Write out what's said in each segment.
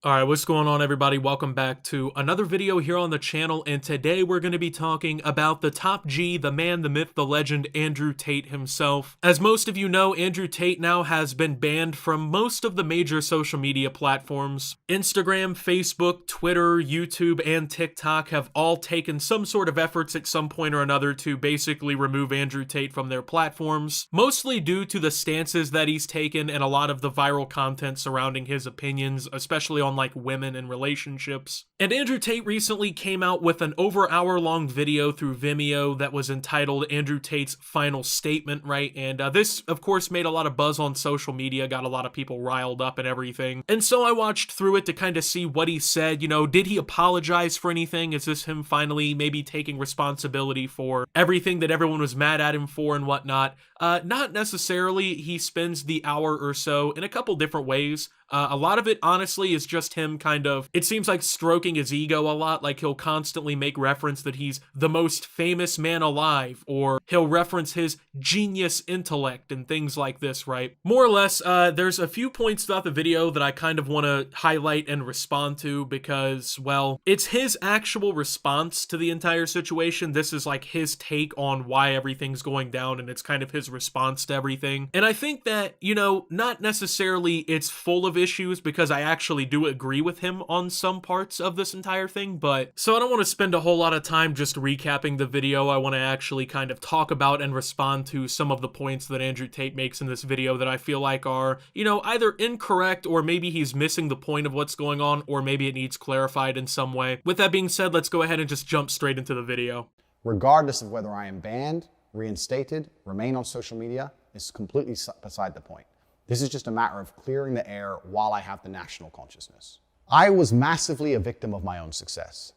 Alright, what's going on everybody? Welcome back to another video here on the channel, and today we're going to be talking about the top G, the man, the myth, the legend, Andrew Tate himself. As most of you know, Andrew Tate now has been banned from most of the major social media platforms. Instagram, Facebook, Twitter, YouTube, and TikTok have all taken some sort of efforts at some point or another to basically remove Andrew Tate from their platforms, mostly due to the stances that he's taken and a lot of the viral content surrounding his opinions, especially on like women and relationships. And Andrew Tate recently came out with an over hour-long video through Vimeo that was entitled Andrew Tate's Final Statement, right? And this, of course, made a lot of buzz on social media, got a lot of people riled up and everything. And so I watched through it to kind of see what he said. You know, did he apologize for anything? Is this him finally maybe taking responsibility for everything that everyone was mad at him for and whatnot? Not necessarily. He spends the hour or so in a couple different ways. A lot of it, honestly, is just him kind of, it seems like stroking his ego a lot. Like he'll constantly make reference that he's the most famous man alive, or he'll reference his genius intellect and things like this, right? More or less, there's a few points throughout the video that I kind of want to highlight and respond to because, well, it's his actual response to the entire situation. This is like his take on why everything's going down, and it's kind of his response to everything. And I think that, you know, not necessarily it's full of issues, because I actually do agree with him on some parts of this entire thing, but so I don't want to spend a whole lot of time just recapping the video. I want to actually kind of talk about and respond to some of the points that Andrew Tate makes in this video that I feel like are, you know, either incorrect, or maybe he's missing the point of what's going on, or maybe it needs clarified in some way. With that being said, let's go ahead and just jump straight into the video. Regardless of whether I am banned, reinstated, remain on social media, is completely beside the point. This is just a matter of clearing the air while I have the national consciousness. I was massively a victim of my own success.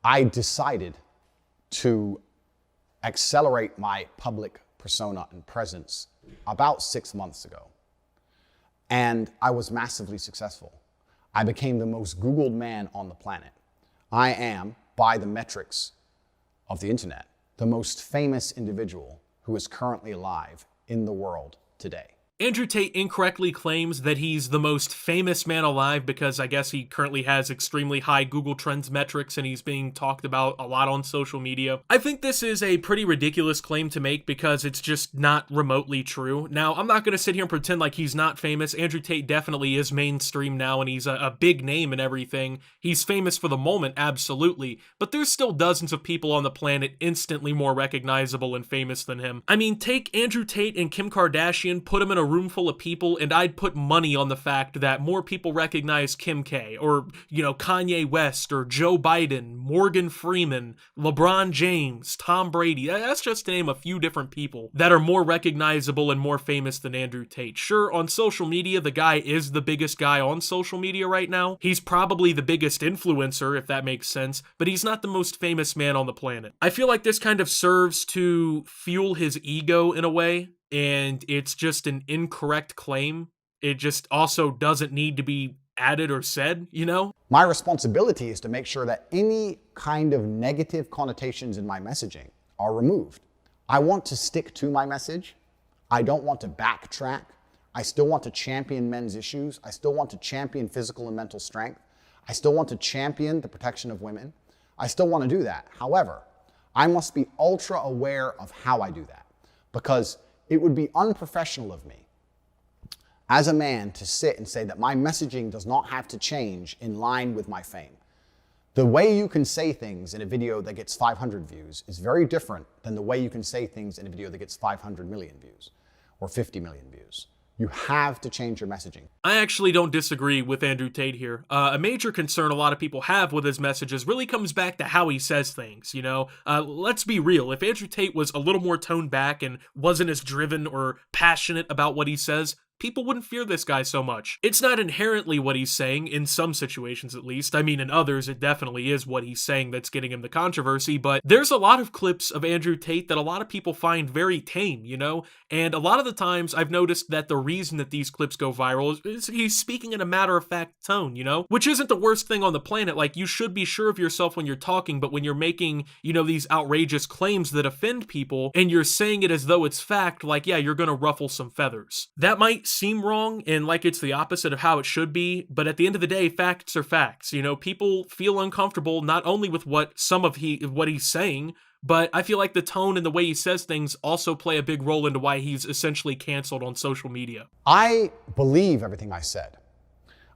I decided to accelerate my public persona and presence about 6 months ago. And I was massively successful. I became the most Googled man on the planet. I am, by the metrics of the internet, the most famous individual who is currently alive in the world today. Andrew Tate incorrectly claims that he's the most famous man alive because I guess he currently has extremely high Google Trends metrics and he's being talked about a lot on social media. I think this is a pretty ridiculous claim to make because it's just not remotely true. Now, I'm not going to sit here and pretend like he's not famous. Andrew Tate definitely is mainstream now and he's a big name and everything. He's famous for the moment, absolutely, but there's still dozens of people on the planet instantly more recognizable and famous than him. I mean, take Andrew Tate and Kim Kardashian, put him in a room full of people, and I'd put money on the fact that more people recognize Kim K, or, you know, Kanye West, or Joe Biden, Morgan Freeman, LeBron James, Tom Brady. That's just to name a few different people that are more recognizable and more famous than Andrew Tate. Sure, on social media, the guy is the biggest guy on social media right now. He's probably the biggest influencer, if that makes sense, but he's not the most famous man on the planet. I feel like this kind of serves to fuel his ego in a way, and it's just an incorrect claim. It just also doesn't need to be added or said, you know? My responsibility is to make sure that any kind of negative connotations in my messaging are removed. I want to stick to my message. I don't want to backtrack. I still want to champion men's issues. I still want to champion physical and mental strength. I still want to champion the protection of women. I still want to do that. However, I must be ultra aware of how I do that, because it would be unprofessional of me as a man to sit and say that my messaging does not have to change in line with my fame. The way you can say things in a video that gets 500 views is very different than the way you can say things in a video that gets 500 million views or 50 million views. You have to change your messaging. I actually don't disagree with Andrew Tate here. A major concern a lot of people have with his messages really comes back to how he says things, you know? Let's be real. If Andrew Tate was a little more toned back and wasn't as driven or passionate about what he says, people wouldn't fear this guy so much. It's not inherently what he's saying, in some situations at least. I mean, in others, it definitely is what he's saying that's getting him the controversy, but there's a lot of clips of Andrew Tate that a lot of people find very tame, you know? And a lot of the times, I've noticed that the reason that these clips go viral is he's speaking in a matter-of-fact tone, you know? Which isn't the worst thing on the planet. Like, you should be sure of yourself when you're talking, but when you're making, you know, these outrageous claims that offend people, and you're saying it as though it's fact, like, yeah, you're gonna ruffle some feathers. That might seem wrong and like it's the opposite of how it should be, but at the end of the day, facts are facts. You know, people feel uncomfortable not only with what what he's saying, but I feel like the tone and the way he says things also play a big role into why he's essentially canceled on social media. I believe everything I said.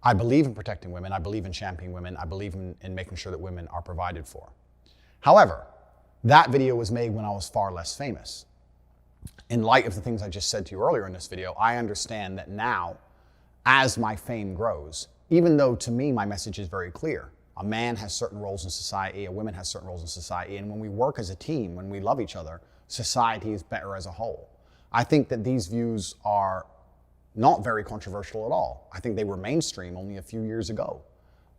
I believe in protecting women. I believe in championing women. I believe in making sure that women are provided for. However, that video was made when I was far less famous. In light of the things I just said to you earlier in this video, I understand that now, as my fame grows, even though to me my message is very clear, a man has certain roles in society, a woman has certain roles in society, and when we work as a team, when we love each other, society is better as a whole. I think that these views are not very controversial at all. I think they were mainstream only a few years ago.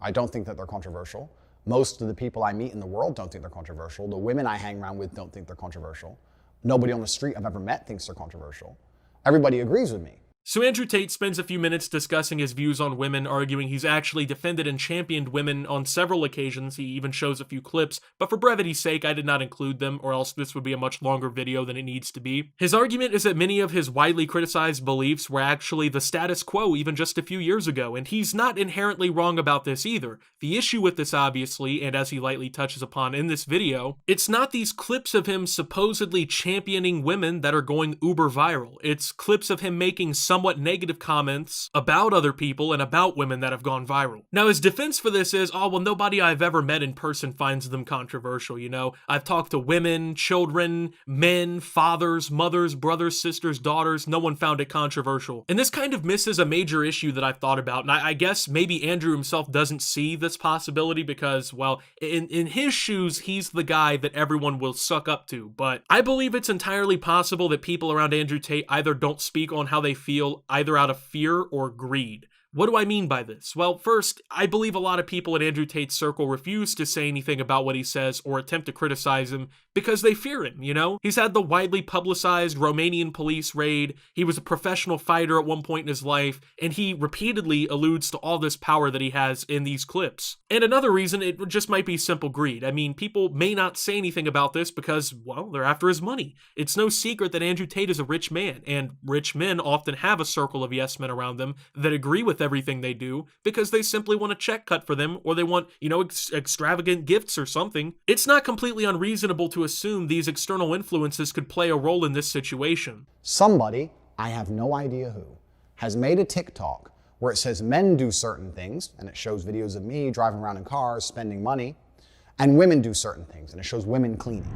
I don't think that they're controversial. Most of the people I meet in the world don't think they're controversial. The women I hang around with don't think they're controversial. Nobody on the street I've ever met thinks they're controversial. Everybody agrees with me. So Andrew Tate spends a few minutes discussing his views on women, arguing he's actually defended and championed women on several occasions. He even shows a few clips, but for brevity's sake, I did not include them, or else this would be a much longer video than it needs to be. His argument is that many of his widely criticized beliefs were actually the status quo even just a few years ago, and he's not inherently wrong about this either. The issue with this, obviously, and as he lightly touches upon in this video, it's not these clips of him supposedly championing women that are going uber viral. It's clips of him making somewhat negative comments about other people and about women that have gone viral. Now, his defense for this is, oh, well, nobody I've ever met in person finds them controversial, you know? I've talked to women, children, men, fathers, mothers, brothers, sisters, daughters. No one found it controversial. And this kind of misses a major issue that I've thought about, and I guess maybe Andrew himself doesn't see this possibility because, well, in his shoes, he's the guy that everyone will suck up to. But I believe it's entirely possible that people around Andrew Tate either don't speak on how they feel either out of fear or greed. What do I mean by this? Well, first, I believe a lot of people in Andrew Tate's circle refuse to say anything about what he says or attempt to criticize him because they fear him, you know? He's had the widely publicized Romanian police raid, he was a professional fighter at one point in his life, and he repeatedly alludes to all this power that he has in these clips. And another reason, it just might be simple greed. I mean, people may not say anything about this because, well, they're after his money. It's no secret that Andrew Tate is a rich man, and rich men often have a circle of yes men around them that agree with everything they do because they simply want a check cut for them or they want, you know, extravagant gifts or something. It's not completely unreasonable to assume these external influences could play a role in this situation. Somebody, I have no idea who, has made a TikTok where it says men do certain things, and it shows videos of me driving around in cars, spending money, and women do certain things, and it shows women cleaning.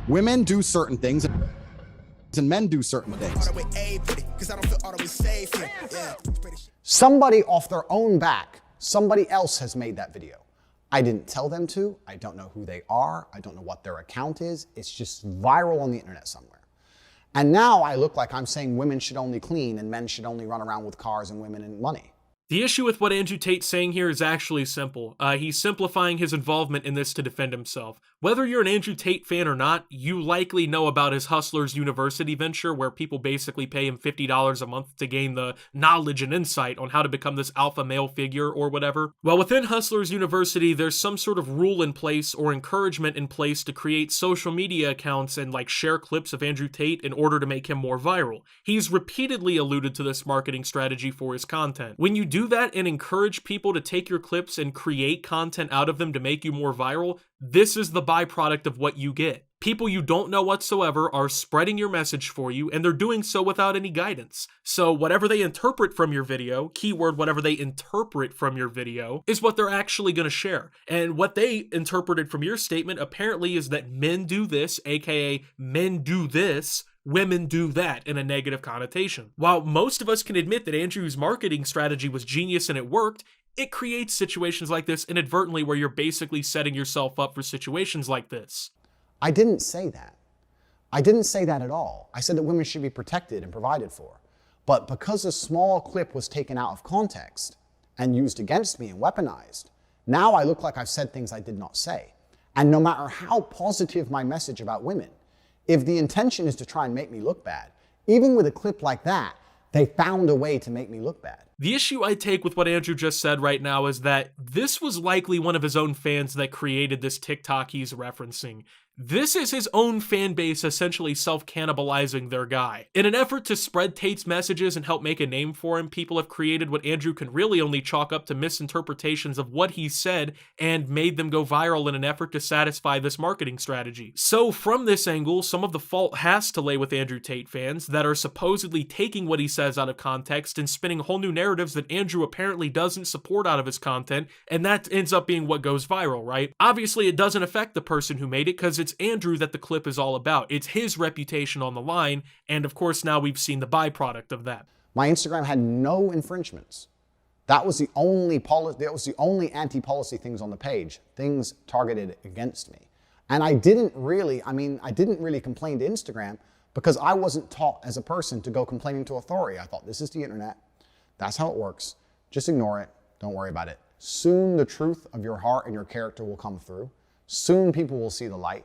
Women do certain things, and men do certain things. Somebody off their own back, somebody else has made that video. I didn't tell them to. I don't know who they are. I don't know what their account is. It's just viral on the internet somewhere. And now I look like I'm saying women should only clean and men should only run around with cars and women and money. The issue with what Andrew Tate's saying here is actually simple. He's simplifying his involvement in this to defend himself. Whether you're an Andrew Tate fan or not, you likely know about his Hustlers University venture where people basically pay him $50 a month to gain the knowledge and insight on how to become this alpha male figure or whatever. Well, within Hustlers University, there's some sort of rule in place or encouragement in place to create social media accounts and like share clips of Andrew Tate in order to make him more viral. He's repeatedly alluded to this marketing strategy for his content. When you do that and encourage people to take your clips and create content out of them to make you more viral, this is the byproduct of what you get. People you don't know whatsoever are spreading your message for you, and they're doing so without any guidance. So whatever they interpret from your video, keyword whatever they interpret from your video, is what they're actually going to share. And what they interpreted from your statement apparently is that men do this, aka men do this, women do that in a negative connotation. While most of us can admit that Andrew's marketing strategy was genius and it worked, it creates situations like this inadvertently where you're basically setting yourself up for situations like this. I didn't say that. I didn't say that at all. I said that women should be protected and provided for. But because a small clip was taken out of context and used against me and weaponized, now I look like I've said things I did not say. And no matter how positive my message about women, if the intention is to try and make me look bad, even with a clip like that, they found a way to make me look bad. The issue I take with what Andrew just said right now is that this was likely one of his own fans that created this TikTok he's referencing. This is his own fan base essentially self-cannibalizing their guy. In an effort to spread Tate's messages and help make a name for him, people have created what Andrew can really only chalk up to misinterpretations of what he said and made them go viral in an effort to satisfy this marketing strategy. So from this angle, some of the fault has to lay with Andrew Tate fans that are supposedly taking what he says out of context and spinning whole new narratives that Andrew apparently doesn't support out of his content, and that ends up being what goes viral, right? Obviously, it doesn't affect the person who made it because it's Andrew that the clip is all about. It's his reputation on the line, and of course now we've seen the byproduct of that. My Instagram had no infringements. That was the only anti-policy things on the page, things targeted against me. And I didn't really complain to Instagram because I wasn't taught as a person to go complaining to authority. I thought, this is the internet. That's how it works. Just ignore it. Don't worry about it. Soon the truth of your heart and your character will come through. Soon people will see the light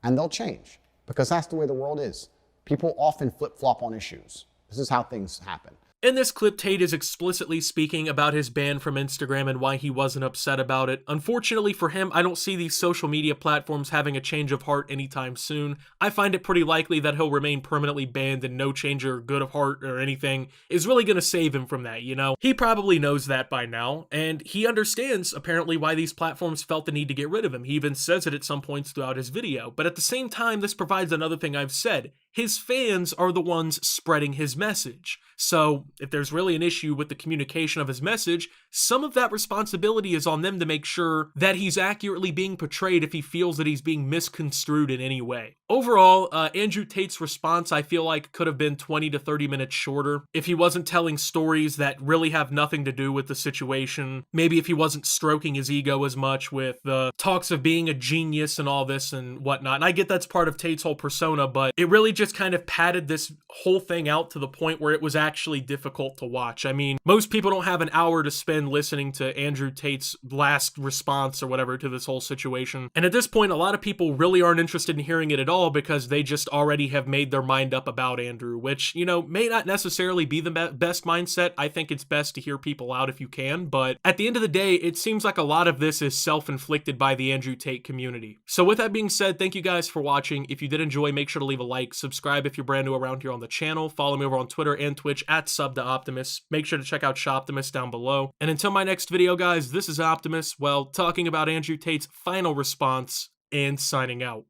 and they'll change because that's the way the world is. People often flip-flop on issues. This is how things happen. In this clip, Tate is explicitly speaking about his ban from Instagram and why he wasn't upset about it. Unfortunately for him, I don't see these social media platforms having a change of heart anytime soon. I find it pretty likely that he'll remain permanently banned and no change or good of heart or anything is really going to save him from that, you know? He probably knows that by now, and he understands, apparently, why these platforms felt the need to get rid of him. He even says it at some points throughout his video. But at the same time, this provides another thing I've said. His fans are the ones spreading his message. So if there's really an issue with the communication of his message, some of that responsibility is on them to make sure that he's accurately being portrayed if he feels that he's being misconstrued in any way. Overall, Andrew Tate's response I feel like could have been 20 to 30 minutes shorter if he wasn't telling stories that really have nothing to do with the situation. Maybe if he wasn't stroking his ego as much with the talks of being a genius and all this and whatnot. And I get that's part of Tate's whole persona, but it really just kind of padded this whole thing out to the point where it was actually difficult to watch. I mean, most people don't have an hour to spend listening to Andrew Tate's last response or whatever to this whole situation. And at this point, a lot of people really aren't interested in hearing it at all because they just already have made their mind up about Andrew, which, you know, may not necessarily be the best mindset. I think it's best to hear people out if you can, but at the end of the day, it seems like a lot of this is self-inflicted by the Andrew Tate community. So with that being said, thank you guys for watching. If you did enjoy, make sure to leave a like, subscribe if you're brand new around here on the channel, follow me over on Twitter and Twitch at @SubToOptimus. Make sure to check out Shoptimus down below. And until my next video, guys, this is Optimus, well, talking about Andrew Tate's final response and signing out.